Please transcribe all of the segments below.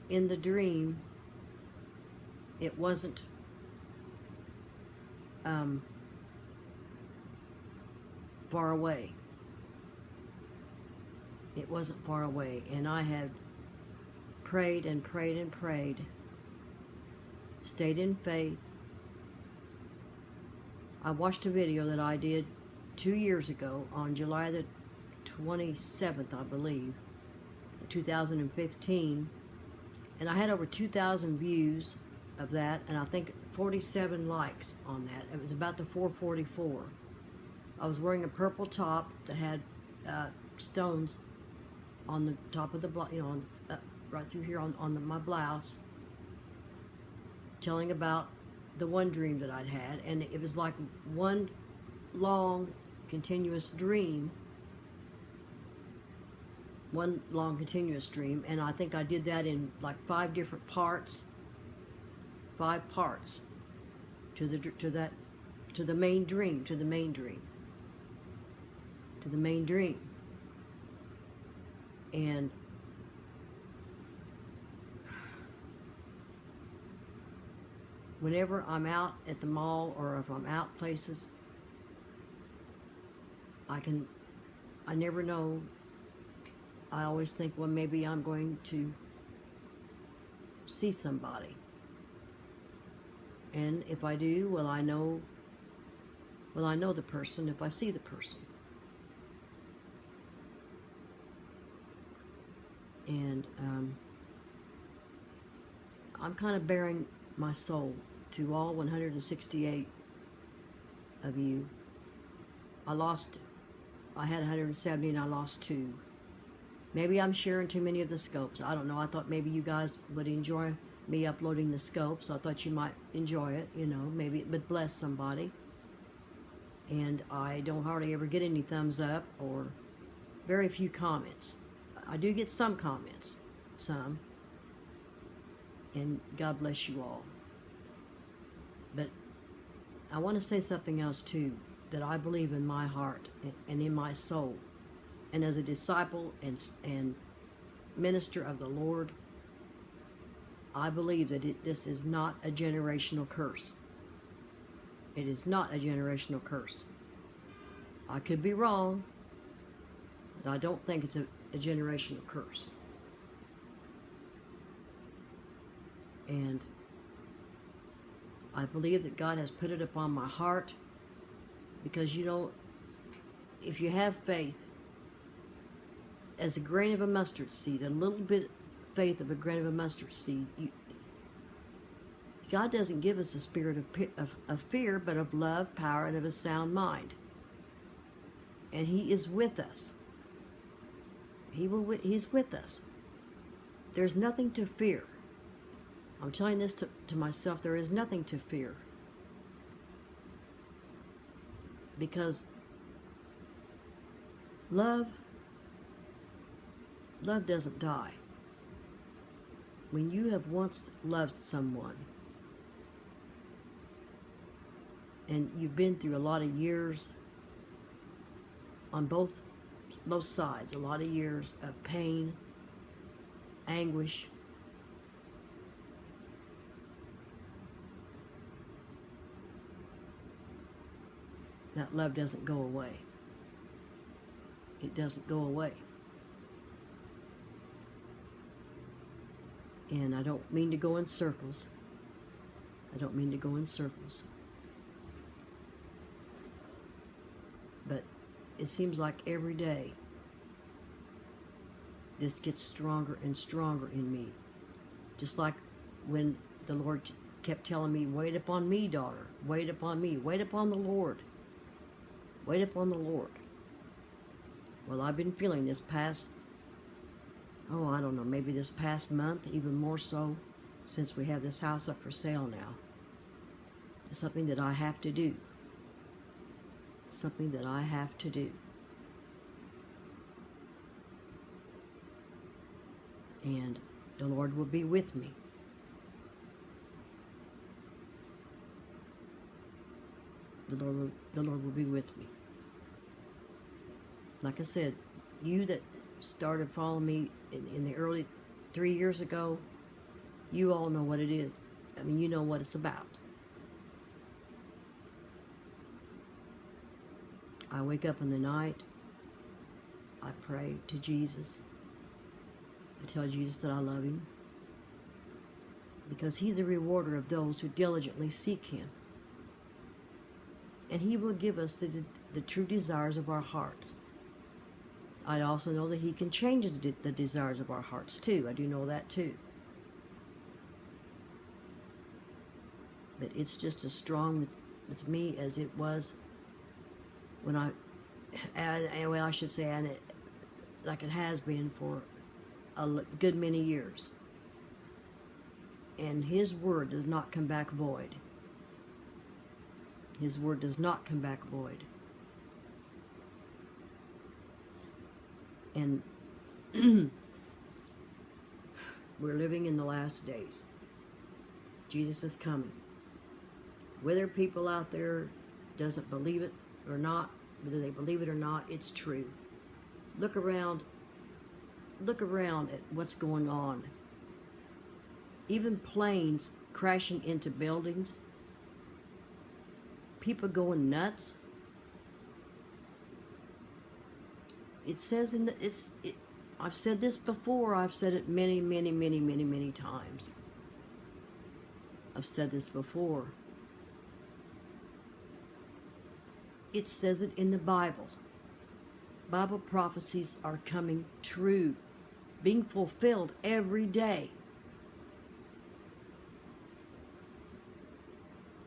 in the dream, it wasn't far away. It wasn't far away. And I had prayed and prayed and prayed, stayed in faith. I watched a video that I did 2 years ago on July the 27th, I believe, 2015, and I had over 2,000 views of that, and I think 47 likes on that. It was about the 444. I was wearing a purple top that had stones on the top of the right through here on my blouse, telling about the one dream that I'd had, and it was like one long continuous dream, and I think I did that in like 5 different parts, 5 parts to the main dream. And whenever I'm out at the mall or if I'm out places, I never know. I always think, well, maybe I'm going to see somebody. And if I do, will I know the person if I see the person? And I'm kind of bearing my soul to all 168 of you. I had 170 and I lost 2. Maybe I'm sharing too many of the scopes. I don't know. I thought maybe you guys would enjoy me uploading the scopes. I thought you might enjoy it, you know, maybe it would bless somebody. And I don't hardly ever get any thumbs up or very few comments. I do get some comments, some, and God bless you all. But I want to say something else too, that I believe in my heart and in my soul, and as a disciple and minister of the Lord, I believe that this is not a generational curse. It is not a generational curse. I could be wrong, but I don't think it's a generational curse. And I believe that God has put it upon my heart because, you know, if you have faith as a grain of a mustard seed, a little bit faith of a grain of a mustard seed, God doesn't give us a spirit of fear, but of love, power, and of a sound mind. And He is with us. He's with us. There's nothing to fear. I'm telling this to myself. There is nothing to fear. Because love doesn't die. When you have once loved someone, and you've been through a lot of years on both sides, a lot of years of pain, anguish, that love doesn't go away. It doesn't go away. And I don't mean to go in circles. But it seems like every day this gets stronger and stronger in me. Just like when the Lord kept telling me, wait upon me, daughter. Wait upon me. Wait upon the Lord. Wait upon the Lord. Well, I've been feeling this past, I don't know, maybe this past month, even more so, since we have this house up for sale now. It's something that I have to do. Something that I have to do. And the Lord will be with me. The Lord will be with me. Like I said, you that started following me in the early 3 years ago, You all know what it is. I mean, you know what it's about. I wake up in the night. I pray to Jesus. I tell Jesus that I love him, because he's a rewarder of those who diligently seek him. And he will give us the true desires of our heart. I also know that he can change the desires of our hearts too. I do know that too. But it's just as strong with me as it was when I should say, and like it has been for a good many years. And his word does not come back void. His word does not come back void. And we're living in the last days. Jesus is coming. Whether people out there doesn't believe it or not, whether they believe it or not, it's true. Look around at what's going on. Even planes crashing into buildings. People going nuts. It says I've said this before. I've said it many, many, many, many, many times. I've said this before. It says it in the Bible. Bible prophecies are coming true, being fulfilled every day.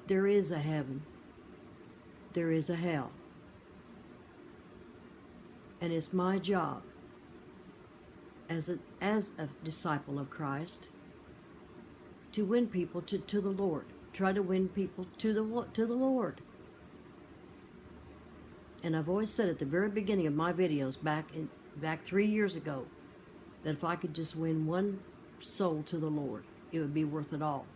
There is a heaven. There is a hell. And it's my job as a disciple of Christ to win people to the Lord. Try to win people to the Lord. And I've always said at the very beginning of my videos back 3 years ago that if I could just win one soul to the Lord, it would be worth it all.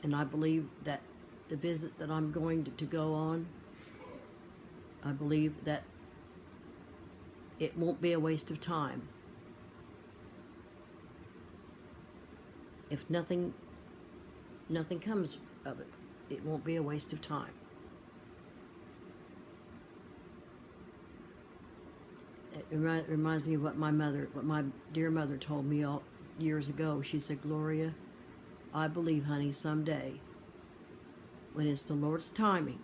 And I believe that the visit that I'm going to go on, I believe that it won't be a waste of time. If nothing comes of it, it won't be a waste of time. It reminds me of what my dear mother told me all years ago. She said, Gloria, I believe, honey, someday, when it's the Lord's timing,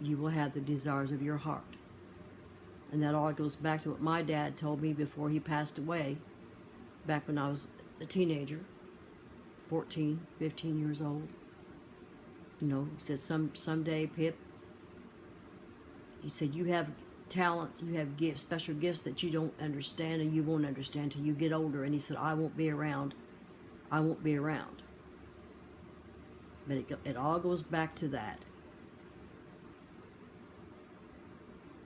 you will have the desires of your heart. And that all goes back to what my dad told me before he passed away, back when I was a teenager, 14, 15 years old. You know, he said, someday, Pip, he said, you have talents, you have gifts, special gifts that you don't understand and you won't understand till you get older. And he said, I won't be around. I won't be around. But it all goes back to that.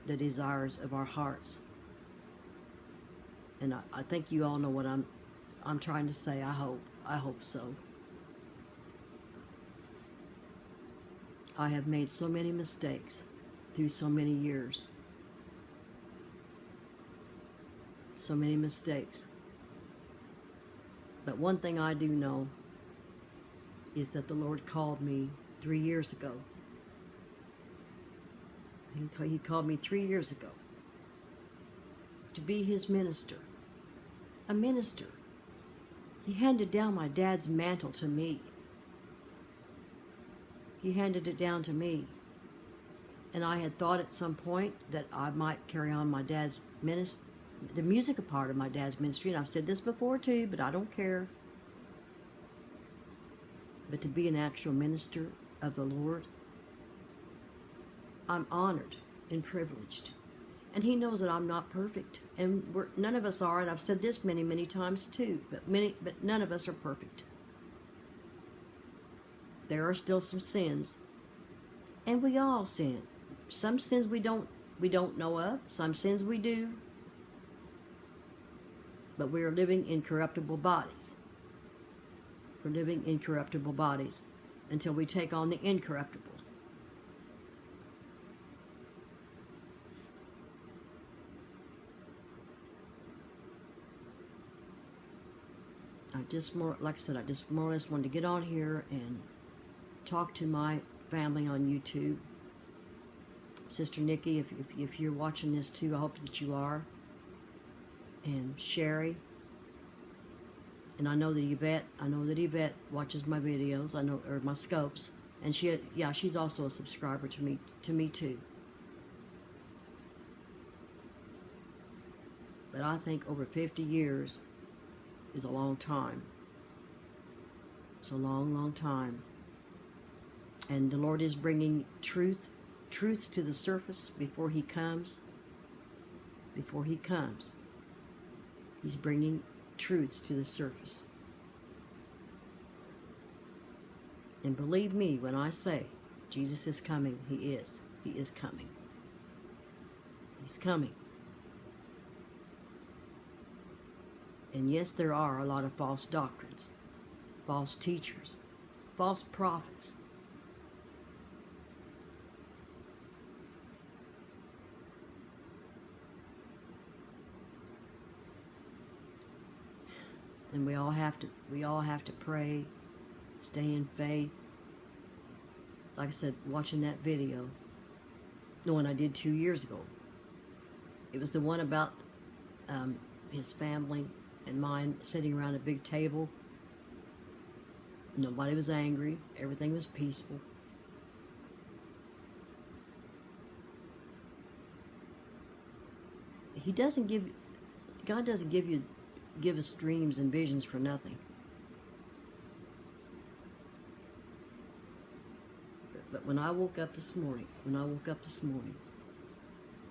The desires of our hearts. And I think you all know what I'm trying to say. I hope so. I have made so many mistakes through so many years. So many mistakes. But one thing I do know is that the Lord called me 3 years ago. He called me 3 years ago to be his minister. A minister. He handed down my dad's mantle to me. He handed it down to me. And I had thought at some point that I might carry on my dad's ministry, the music part of my dad's ministry. And I've said this before too, but I don't care. But to be an actual minister of the Lord, I'm honored and privileged. And he knows that I'm not perfect. And none of us are, and I've said this many, many times too, but none of us are perfect. There are still some sins. And we all sin. Some sins we don't know of, some sins we do. But we are living in corruptible bodies. We're living in corruptible bodies until we take on the incorruptible. like I said, I just more or less wanted to get on here and talk to my family on YouTube. Sister Nikki, if you're watching this too, I hope that you are. And Sherry. And I know that Yvette watches my videos. I know, or my scopes. And she's also a subscriber to me too. But I think over 50 years is a long time. It's a long, long time. And the Lord is bringing truths to the surface before He comes. Before He comes, He's bringing truths to the surface. And believe me when I say Jesus is coming, He is. He is coming. He's coming. And yes, there are a lot of false doctrines, false teachers, false prophets. And we all have to pray, stay in faith. Like I said, watching that video, the one I did 2 years ago, it was the one about his family and mine sitting around a big table. Nobody was angry. Everything was peaceful. God doesn't give us dreams and visions for nothing. But when I woke up this morning,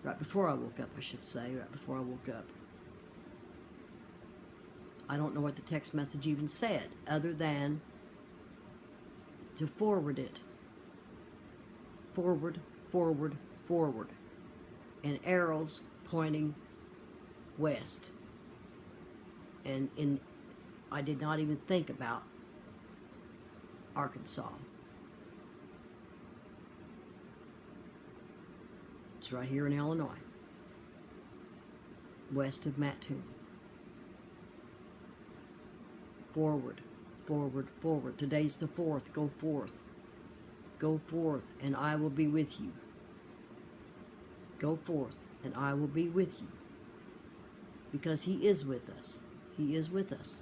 right before I woke up, I should say, right before I woke up, I don't know what the text message even said, other than to forward it. Forward, forward, forward. And arrows pointing west. And I did not even think about Arkansas. It's right here in Illinois, west of Mattoon. Forward, forward, forward. Today's the 4th. Go forth. Go forth, and I will be with you. Go forth, and I will be with you. Because He is with us. He is with us.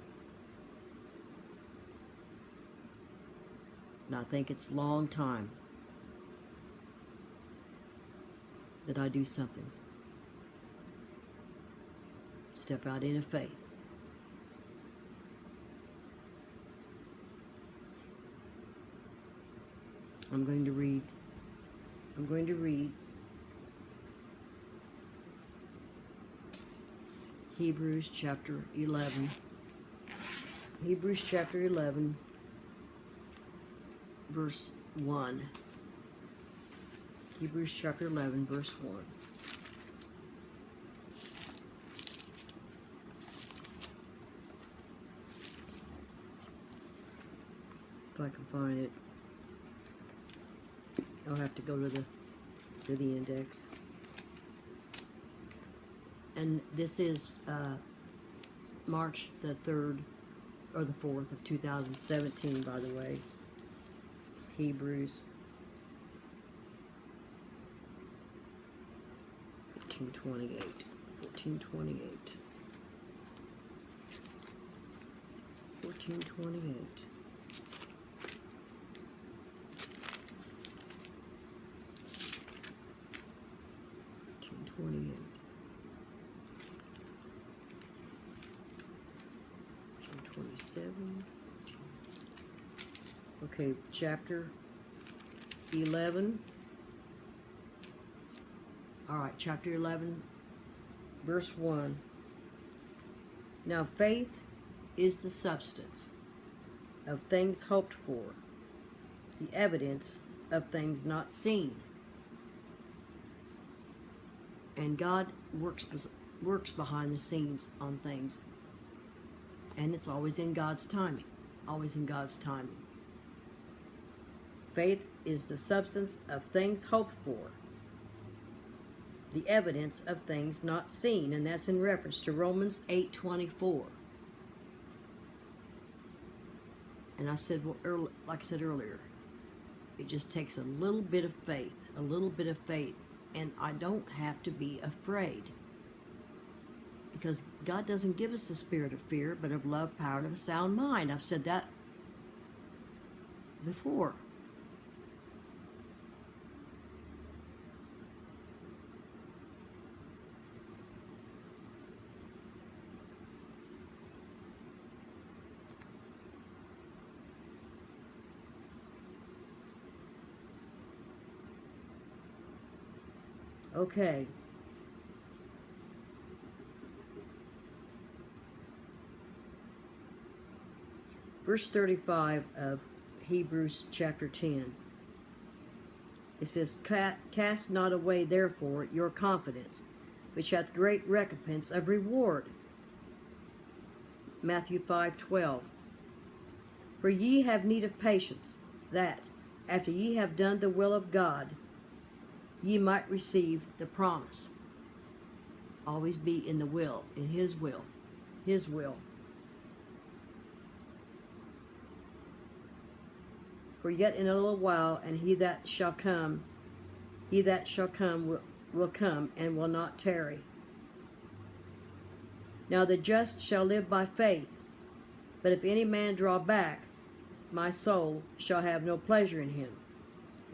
And I think it's a long time that I do something. Step out into faith. I'm going to read Hebrews chapter 11. Hebrews chapter 11, verse 1. Hebrews chapter 11, verse 1. If I can find it. I'll have to go to the index. And this is March the 3rd or the 4th of 2017, by the way. Hebrews 14:28. 14:28. 14:28. 28. 27. Okay, chapter 11. All right, chapter 11, verse 1. Now faith is the substance of things hoped for, the evidence of things not seen. And God works behind the scenes on things. And it's always in God's timing. Always in God's timing. Faith is the substance of things hoped for, the evidence of things not seen. And that's in reference to Romans 8:24. And I said, well, like I said earlier, it just takes a little bit of faith, a little bit of faith. And I don't have to be afraid. Because God doesn't give us the spirit of fear, but of love, power, and of a sound mind. I've said that before. Okay. Verse 35 of Hebrews chapter 10. It says, cast not away therefore your confidence, which hath great recompense of reward. Matthew 5:12. For ye have need of patience, that, after ye have done the will of God, ye might receive the promise. Always be in the will, in His will, His will. For yet in a little while, and he that shall come will come, and will not tarry. Now the just shall live by faith. But if any man draw back, my soul shall have no pleasure in him.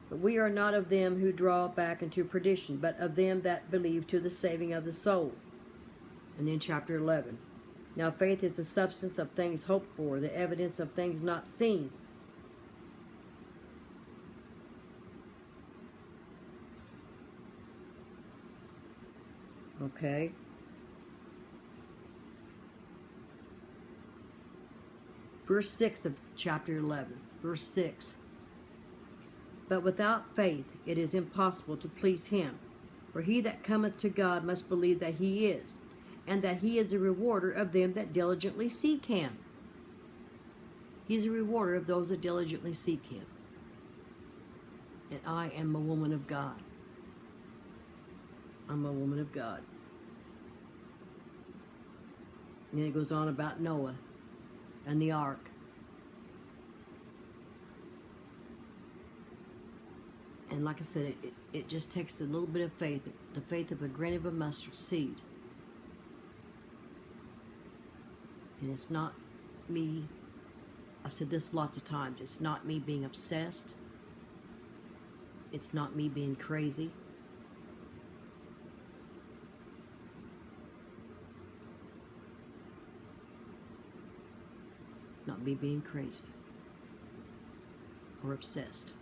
But we are not of them who draw back into perdition, but of them that believe to the saving of the soul. And then chapter 11. Now faith is the substance of things hoped for, the evidence of things not seen. Okay. Verse 6 of chapter 11. Verse 6. But without faith it is impossible to please Him. For he that cometh to God must believe that He is, and that He is a rewarder of them that diligently seek Him. He is a rewarder of those that diligently seek Him. And I am a woman of God. I'm a woman of God. And then it goes on about Noah and the ark. And like I said, it just takes a little bit of faith, the faith of a grain of a mustard seed. And it's not me, I've said this lots of times, it's not me being obsessed. It's not me being crazy. Not me being crazy or obsessed.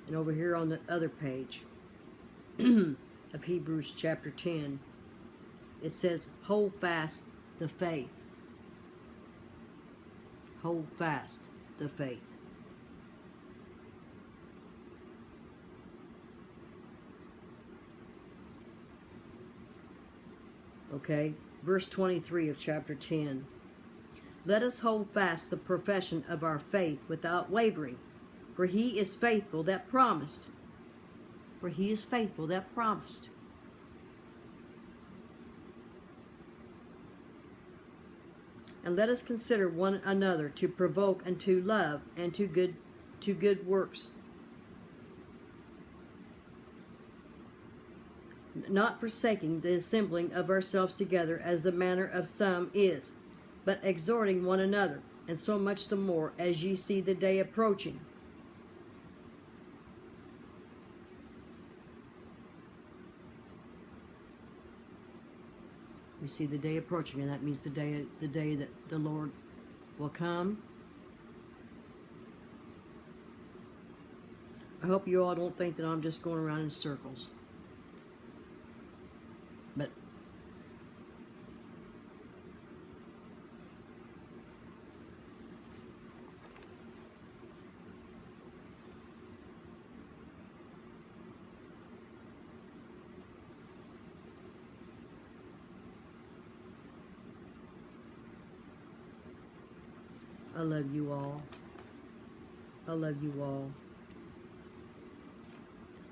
And over here on the other page of Hebrews chapter 10, it says, hold fast the faith. Hold fast the faith. Okay, verse 23 of chapter 10. Let us hold fast the profession of our faith without wavering, for He is faithful that promised. For He is faithful that promised. And let us consider one another to provoke unto love and to good works, not forsaking the assembling of ourselves together as the manner of some is, but exhorting one another, and so much the more as ye see the day approaching. We see the day approaching, and that means the day that the Lord will come. I hope you all don't think that I'm just going around in circles. But I love you all. I love you all.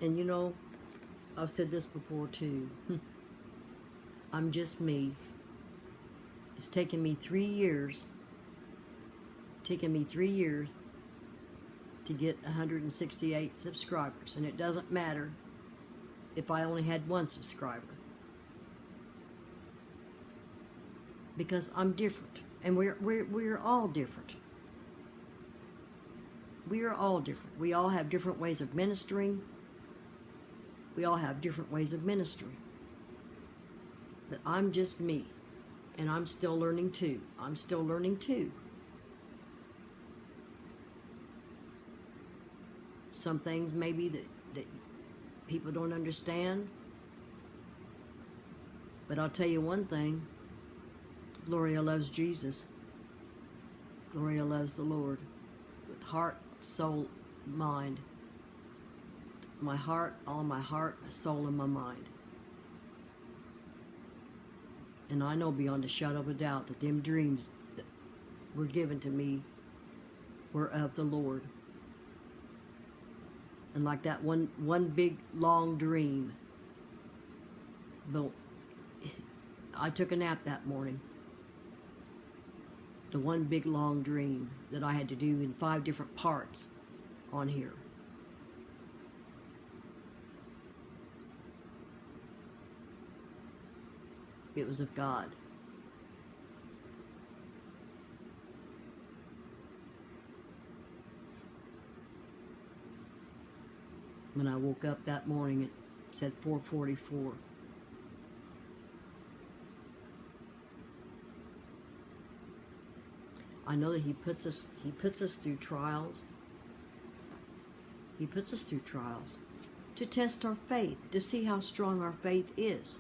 And you know, I've said this before too. I'm just me. It's taken me 3 years. Taken me 3 years to get 168 subscribers, and it doesn't matter if I only had 1 subscriber, because I'm different, and we're all different. We are all different. We all have different ways of ministering. We all have different ways of ministry. But I'm just me, and I'm still learning too. I'm still learning too. Some things maybe that people don't understand. But I'll tell you one thing. Gloria loves Jesus. Gloria loves the Lord with heart, soul, mind. My heart, all my heart, my soul, and my mind. And I know beyond a shadow of a doubt that them dreams that were given to me were of the Lord. And like that one big long dream, but I took a nap that morning. The one big long dream that I had to do in 5 different parts on here. It was of God. When I woke up that morning, it said 4:44. I know that He puts us through trials. He puts us through trials to test our faith, to see how strong our faith is.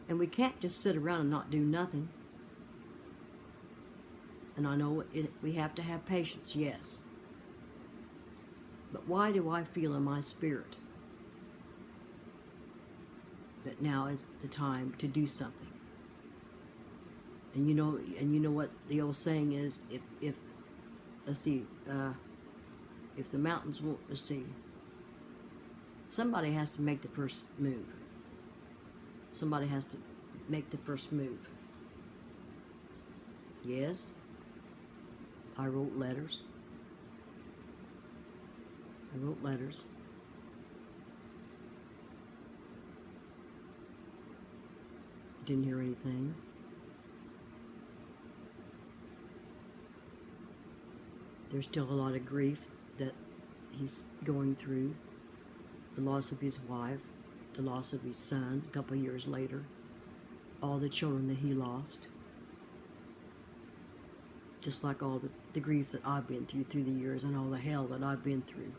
And we can't just sit around and not do nothing. And I know we have to have patience, yes. But why do I feel in my spirit that now is the time to do something? And you know what the old saying is, if let's see, if the mountains won't, let's see, somebody has to make the first move. Somebody has to make the first move. Yes, I wrote letters. I wrote letters. Didn't hear anything. There's still a lot of grief that he's going through. The loss of his wife, the loss of his son a couple of years later, all the children that he lost. Just like all the grief that I've been through the years, and all the hell that I've been through.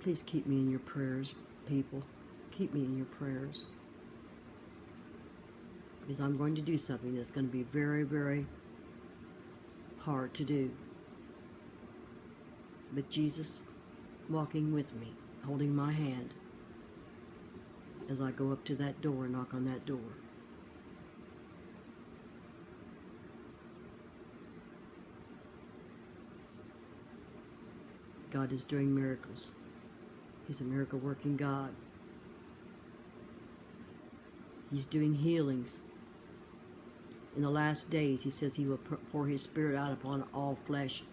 Please keep me in your prayers, people. Keep me in your prayers. Because I'm going to do something that's going to be very, very hard to do. But Jesus walking with me, holding my hand as I go up to that door and knock on that door. God is doing miracles. He's a miracle working God. He's doing healings. In the last days, he says he will pour his spirit out upon all flesh.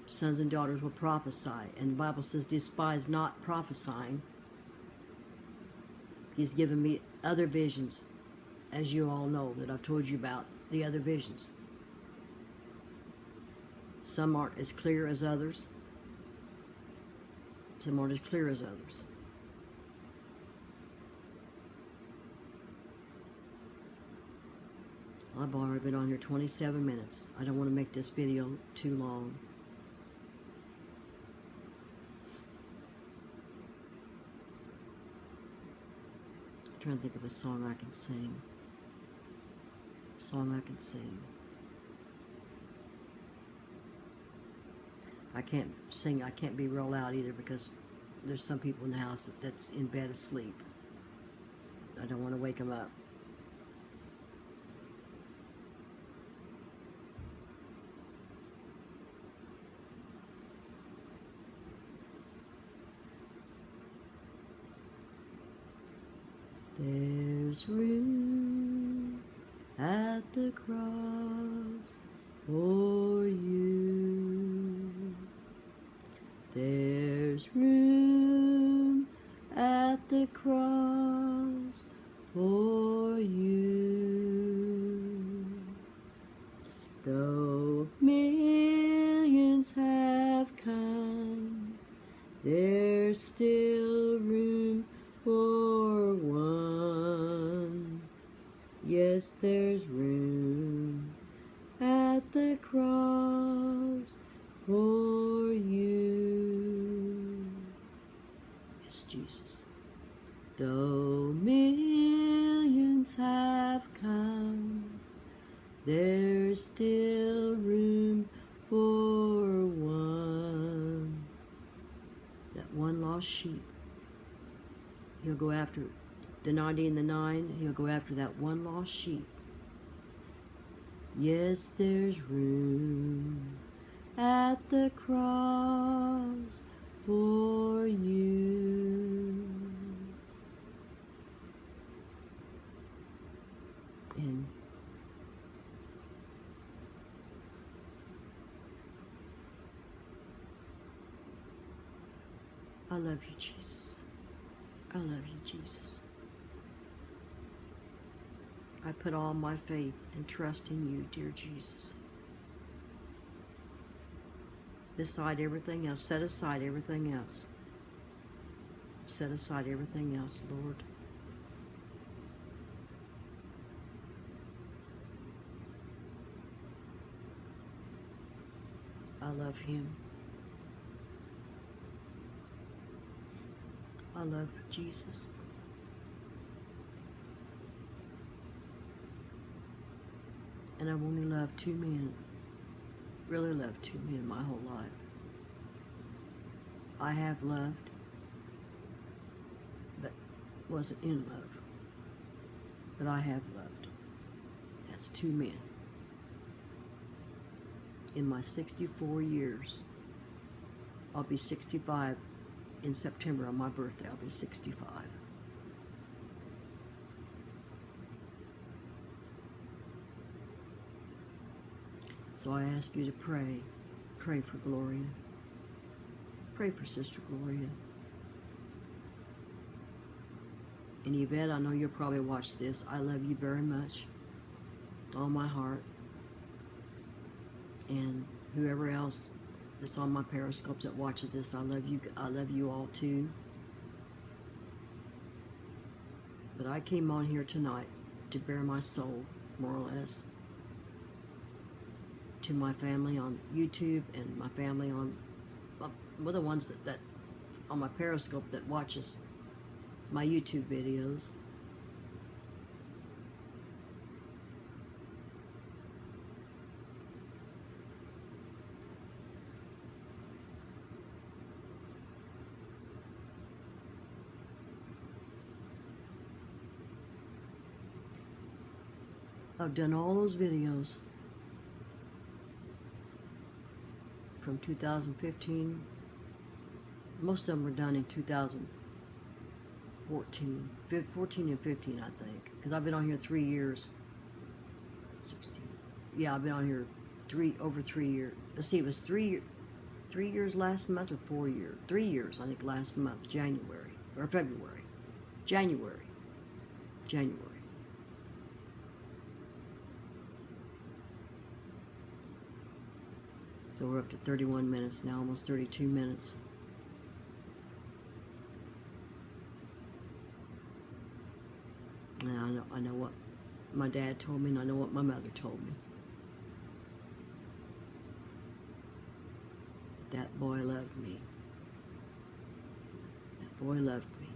Sons and daughters will prophesy. And the Bible says, despise not prophesying. He's given me other visions, as you all know, that I've told you about, the other visions. Some aren't as clear as others. Some aren't as clear as others. I've already been on here 27 minutes. I don't want to make this video too long. I'm trying to think of a song I can sing. A song I can sing. I can't sing. I can't be real loud either because there's some people in the house that's in bed asleep. I don't want to wake him up. There's room at the cross for you. There's room at the cross for you. Though millions have come, there's still room for one. Yes, there's room at the cross for you. Yes, Jesus. Though millions have come, there's still room for one. That one lost sheep. He'll go after the 90 and the 9. He'll go after that one lost sheep. Yes, there's room at the cross for you. And I love you, Jesus. I love you, Jesus. I put all my faith and trust in you, dear Jesus. Beside everything else, set aside everything else. Set aside everything else, Lord. I love him. I love Jesus. And I've only loved 2 men. Really loved 2 men my whole life. I have loved, but wasn't in love. But I have loved. That's 2 men. In my 64 years, I'll be 65 in September on my birthday. I'll be 65. So I ask you to pray. Pray for Gloria. Pray for Sister Gloria. And Yvette, I know you'll probably watch this. I love you very much. With all my heart. And whoever else that's on my Periscope that watches this, I love you. I love you all too. But I came on here tonight to bare my soul, more or less, to my family on YouTube and my family on, well, the ones that on my Periscope that watches my YouTube videos. I've done all those videos from 2015. Most of them were done in 2014, 14 and 15, I think, because I've been on here 3 years. 16. Yeah, I've been on here over 3 years. Let's see, it was 3 years last month or 4 years? 3 years, I think, last month, January or February, January. So we're up to 31 minutes now, almost 32 minutes. And I know what my dad told me, and I know what my mother told me. That boy loved me. That boy loved me.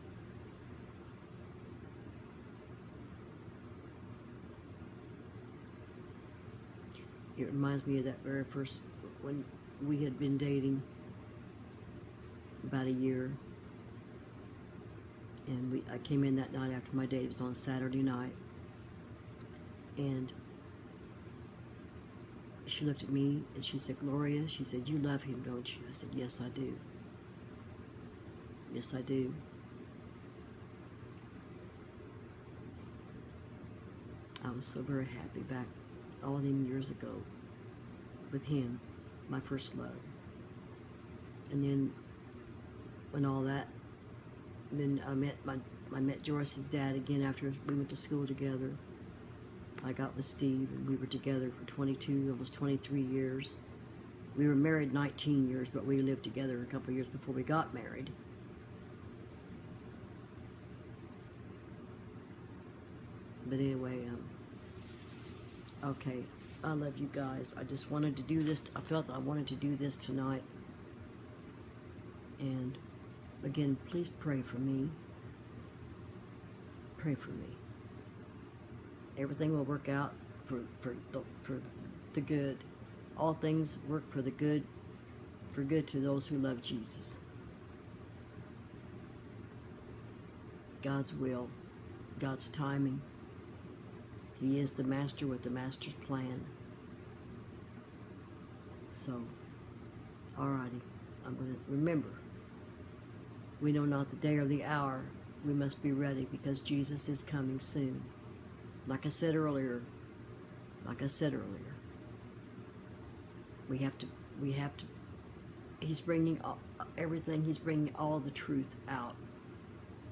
It reminds me of that very first, when we had been dating about a year, And I came in that night after my date. It was on Saturday night. And she looked at me and she said, Gloria, she said, you love him, don't you? I said, yes, I do. Yes, I do. I was so very happy back all them years ago with him, my first love. And then when all that, then I met Joyce's dad again after we went to school together. I got with Steve, and we were together for 22, almost 23 years. We were married 19 years, but we lived together a couple of years before we got married. But anyway, okay, I love you guys. I just wanted to do this. I felt I wanted to do this tonight. And again, please pray for me. Pray for me. Everything will work out for the good. All things work for the good, for good to those who love Jesus. God's will, God's timing. He is the master with the master's plan. So, alrighty, I'm going to remember. We know not the day or the hour. We must be ready because Jesus is coming soon. Like I said earlier, we have to, he's bringing everything, he's bringing all the truth out.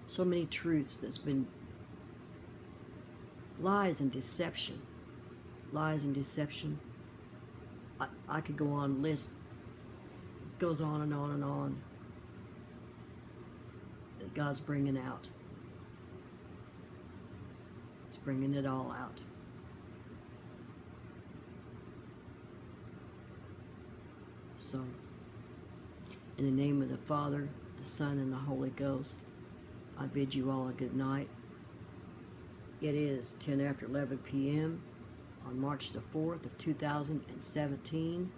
So many truths that's been lies and deception. Lies and deception. I could go on, list goes on and on and on that God's bringing out. He's bringing it all out. So, in the name of the Father, the Son, and the Holy Ghost, I bid you all a good night. It is 10 after 11 p.m. on March the 4th of 2017.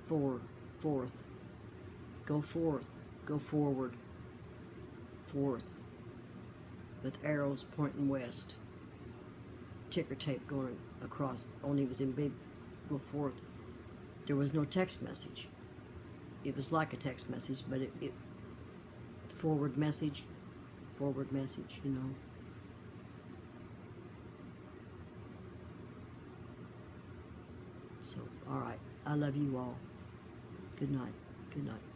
Fourth. Go forth. Go forward. Forth. With arrows pointing west. Ticker tape going across. Only it was in big. Go forth. There was no text message. It was like a text message, but it forward message, you know. So, all right. I love you all. Good night. Good night.